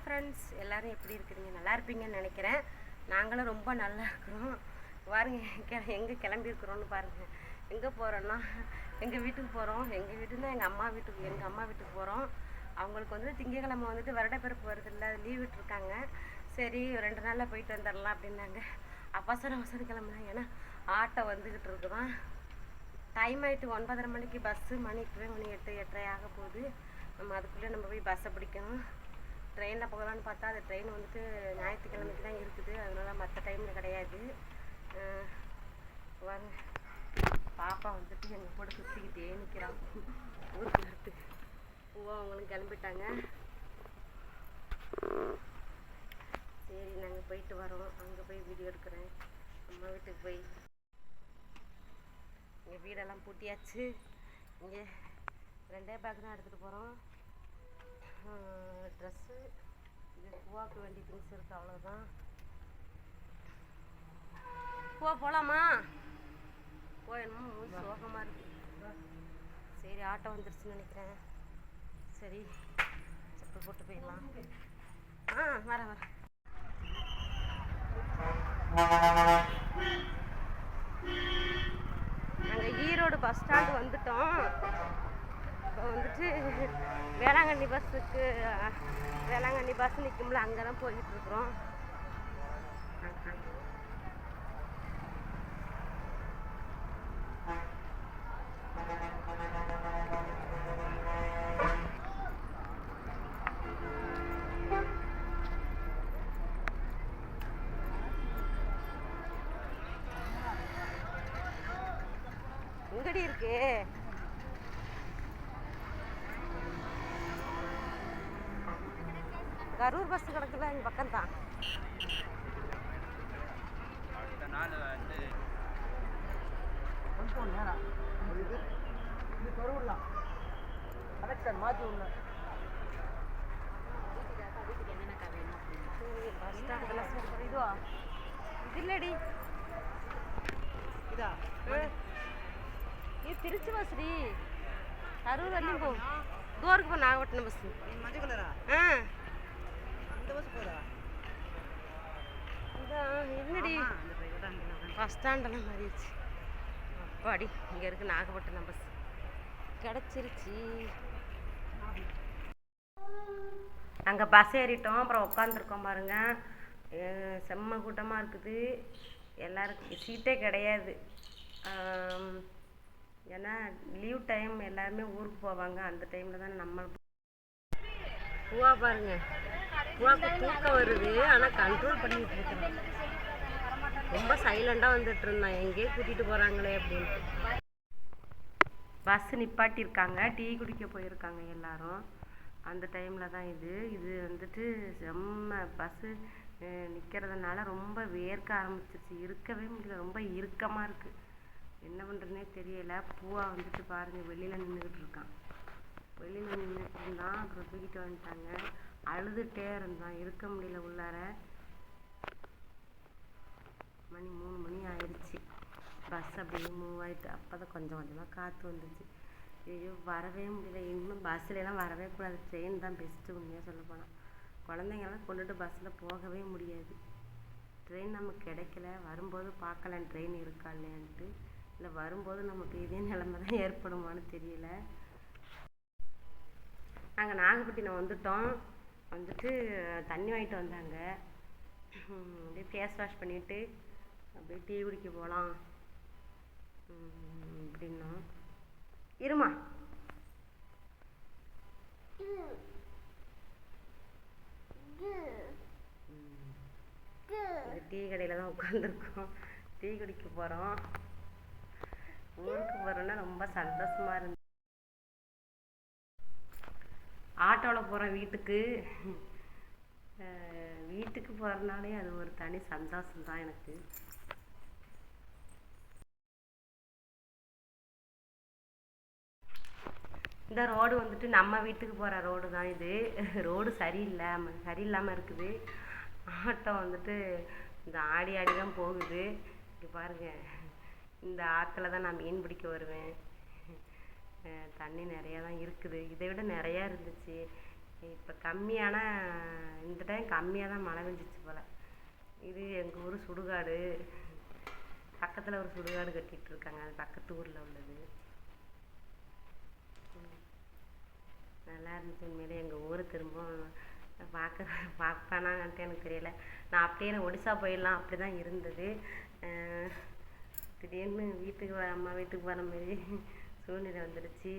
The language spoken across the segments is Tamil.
ஃப்ரெண்ட்ஸ், எல்லோரும் எப்படி இருக்கிறீங்க? நல்லா இருப்பீங்கன்னு நினைக்கிறேன். நாங்களும் ரொம்ப நல்லா இருக்கிறோம். பாருங்க, எங்கே கிளம்பியிருக்கிறோன்னு பாருங்கள். எங்கே போகிறோன்னா எங்கள் வீட்டுக்கு போகிறோம். எங்கள் வீட்டுன்னா எங்கள் அம்மா வீட்டுக்கு போகிறோம். அவங்களுக்கு வந்து திங்கக்கிழமை வந்துட்டு வருடப்பிறப்பு வருது இல்லை, அது லீவ் விட்டுருக்காங்க. சரி 2 நாளில் போயிட்டு வந்துடலாம் அப்படின்னாங்க. அவசரம் கிளம்புனாங்க. ஏன்னா ஆட்டோ வந்துக்கிட்டு இருக்குதான். டைம் ஆகிட்டு 9:30 மணிக்கு பஸ்ஸு. மணி 8 8:30 ஆக போகுது. நம்ம அதுக்குள்ளே நம்ம போய் பஸ்ஸை பிடிக்கணும். ட்ரெயினில் போகலான்னு பார்த்தா அது ட்ரெயின் வந்துட்டு ஞாயிற்றுக்கிழமைக்கு தான் இருக்குது. அதனால் மற்ற டைமில் கிடையாது. வாங்க, பாப்பா வந்துட்டு எங்கள் கூட சுற்றிக்கிட்டே நிற்கிறான். ஊருக்கு வரத்துக்கு அவங்களும் கிளம்பிட்டாங்க. சரி, நாங்கள் போயிட்டு வரோம். அங்கே போய் வீடியோ எடுக்கிறேன். அம்மா வீட்டுக்கு போய் இங்கே வீடெல்லாம் பூட்டியாச்சு. இங்கே 2 பேக் தான் எடுத்துகிட்டு போகிறோம். ட்ரெஸ்ஸு, இது பூவாக்கு வேண்டிய திங்ஸ் இருக்குது, அவ்வளோதான். பூவா போகலாமா? போயணுமா? சோகமாக இருக்குது. சரி, ஆட்டோ வந்துருச்சுன்னு நினைக்கிறேன். சரி, செப்பல் போட்டு போயிடலாம். வரேன். நாங்கள் ஈரோடு பஸ் ஸ்டாண்டு வந்துட்டோம். இப்போ வந்துட்டு வேளாங்கண்ணி பஸ் நிற்கும்ல, அங்கே தான் போய்கிட்டுருக்குறோம். எங்கடி இருக்கு? கரூர் பஸ் கிடக்குல, எங்கள் பக்கம் தான். இல்லடி, இது திருச்சி பஸ்டி. கரூர் வரலையும் போ. தூருக்கு போ. நாகப்பட்டினம் பஸ். மஞ்சள் கலரா? அந்த பஸ் போதா? இதான் என்னடி பஸ் ஸ்டாண்டெல்லாம் மாறிடுச்சு. அப்பாடி, இங்கே இருக்குது நாகப்பட்டினம் பஸ். கிடச்சிருச்சு. நாங்கள் பஸ் ஏறிட்டோம். அப்புறம் உட்காந்துருக்கோம் பாருங்கள். செம்ம கூட்டமாக இருக்குது. எல்லாருக்கும் சீட்டே கிடையாது. ஏன்னா லீவ் டைம், எல்லாருமே ஊருக்கு போவாங்க. அந்த டைமில் தானே நம்ம. பூவா பாருங்க, பூவாக்கு தூக்கம் வருது. ஆனால் கண்ட்ரோல் பண்ணிட்டு இருக்கிறேன். ரொம்ப சைலண்டாக வந்துட்டு இருந்தான். எங்கேயே கூட்டிகிட்டு போகிறாங்களே அப்படின்னு. பஸ் நிப்பாட்டியிருக்காங்க. டீ குடிக்க போயிருக்காங்க எல்லாரும். அந்த டைமில் தான் இது வந்துட்டு செம்ம பஸ்ஸு நிற்கிறதுனால ரொம்ப வேர்க்க ஆரம்பிச்சிருச்சு. இருக்கவே முடியல. ரொம்ப இறுக்கமாக இருக்குது. என்ன பண்ணுறதுனே தெரியலை. பூவா வந்துட்டு பாருங்கள், வெளியில் நின்றுக்கிட்டு இருக்கான். வெளியில் நின்றுட்டு இருந்தான். அப்புறம் தூக்கிட்டு வந்துட்டாங்க. அழுதுகிட்டே இருந்தான். இருக்க முடியல உள்ளார. மணி 3 மணி ஆயிடுச்சு. பஸ் அப்படியே மூவ் ஆகிட்டு. அப்போ தான் கொஞ்சம் கொஞ்சமாக காற்று வந்துச்சு. ஐயோ, வரவே முடியல. இன்னும் பஸ்ஸிலலாம் வரவே கூடாது. ட்ரெயின் தான் பெஸ்ட்டு. உண்மையாக சொல்ல போனால் குழந்தைங்கள்லாம் கொண்டுட்டு பஸ்ஸில் போகவே முடியாது. ட்ரெயின் நமக்கு கிடைக்கல. வரும்போது பார்க்கலாம் ட்ரெயின் இருக்கா இல்லையான்ட்டு. இல்லை வரும்போது நமக்கு இதே நிலைமை தான் ஏற்படுமான்னு தெரியல. நாங்கள் நாகப்பட்டினம் வந்துட்டோம். வந்துட்டு தண்ணி வாங்கிட்டு வந்தாங்க. அப்படியே ஃபேஸ் வாஷ் பண்ணிவிட்டு அப்படியே டீ குடிக்க போகலாம் அப்படின்னா. இருமா, டீ கடையில் தான் உட்காந்துருக்கோம். டீ குடிக்க போகிறோம். ஊருக்கு போகிறோன்னா ரொம்ப சந்தோஷமாக இருந்துச்சு. ஆட்டோவில் போகிறோம் வீட்டுக்கு. வீட்டுக்கு போகிறனாலே அது ஒரு தனி சந்தோஷம்தான் எனக்கு. இந்த ரோடு வந்துட்டு நம்ம வீட்டுக்கு போகிற ரோடு தான் இது. ரோடு சரியில்லாமல் இருக்குது. ஆட்டோ வந்துட்டு இந்த ஆடி தான் போகுது. இங்கே பாருங்கள், இந்த ஆற்றுல தான் நான் மீன் பிடிக்க வருவேன். தண்ணி நிறையா தான் இருக்குது. இதை விட நிறையா இருந்துச்சு. இப்போ கம்மியான இந்த டைம் கம்மியாக தான் மழை பெஞ்சிச்சு போல். இது எங்கள் ஊர் சுடுகாடு, பக்கத்தில் ஒரு சுடுகாடு கட்டிகிட்டு இருக்காங்க, அது பக்கத்து ஊரில் உள்ளது. நல்லா இருந்துச்சு உண்மையிலே. எங்கள் ஊர் திரும்பவும் பார்ப்பானான்ட்டு எனக்கு தெரியல. நான் அப்படியே ஒடிசா போயிடலாம் அப்படி தான் இருந்தது. திடீர்னு அம்மா வீட்டுக்கு வர மாரி சூழ்நிலை வந்துடுச்சு.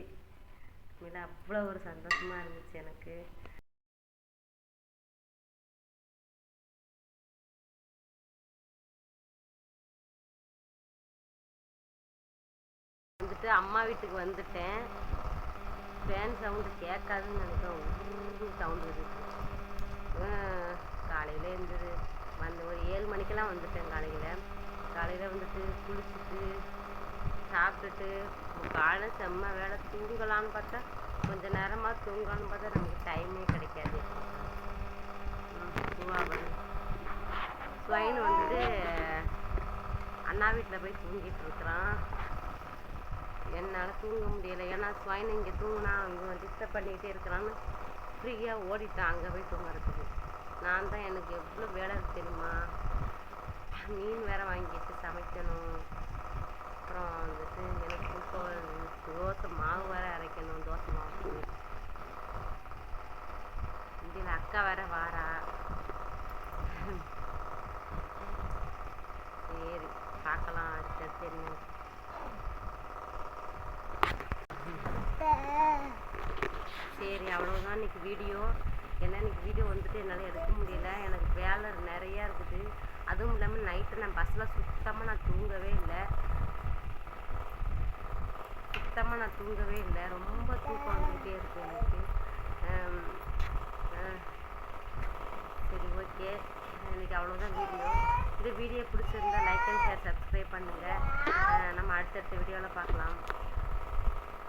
உண்மையில அவ்வளோ ஒரு சந்தோஷமாக இருந்துச்சு எனக்கு. வந்துட்டு அம்மா வீட்டுக்கு வந்துட்டேன். ஃபேன் சவுண்டு கேட்காதுன்னு நினைக்கிறேன், சவுண்டு வருது. காலையில் இருந்தது ஒரு 7 மணிக்கெல்லாம் வந்துட்டேன். காலையில் வந்துட்டு குளிச்சுட்டு சாப்பிட்டுட்டு காலையில் செம்ம வேலை. தூங்கலான்னு பார்த்தா கொஞ்சம் நேரமாக தூங்கலான்னு பார்த்தா நமக்கு டைமே கிடைக்காது. ஸ்வைன் வந்துட்டு அண்ணா வீட்டில் போய் தூங்கிட்டு இருக்கிறான். என்னால் தூங்க முடியலை, ஏன்னா ஸ்வைன் இங்கே தூங்கினா இவன் டிஸ்டர்ப் பண்ணிக்கிட்டே இருக்கிறான்னு ஃப்ரீயாக ஓடிட்டான் அங்கே போய் தூங்குறதுக்கு. நான் தான் எனக்கு எவ்வளோ வேலை இருக்கு தெரியுமா. மீன் வேறு வாங்கிட்டு சமைக்கணும். அப்புறம் வந்துட்டு எனக்கு தோசை மாவு வேறு அரைக்கணும், தோசை மாவு. இதில் அக்கா வேற வாரா. சரி பார்க்கலாம் அடுத்தடுத்து என்ன. சரி அவ்வளோதான் இன்னைக்கு வீடியோ. ஏன்னா இன்னைக்கு வீடியோ வந்துட்டு என்னால் எடுக்க முடியல, எனக்கு வேலை நிறையா இருக்குது. அதுவும் இல்லாமல் நைட்டு நான் பஸ்ஸில் சுத்தமாக நான் தூங்கவே இல்லை. ரொம்ப தூக்கம் வந்துக்கிட்டே இருக்கு எனக்கு. சரி ஓகே, இன்னைக்கு அவ்வளோதான் வீடியோ. இந்த வீடியோ பிடிச்சிருந்தா லைக் அண்ட் ஷேர் சப்ஸ்கிரைப் பண்ணுங்கள். நம்ம அடுத்தடுத்த வீடியோவில் பார்க்கலாம்.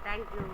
தேங்க்யூ.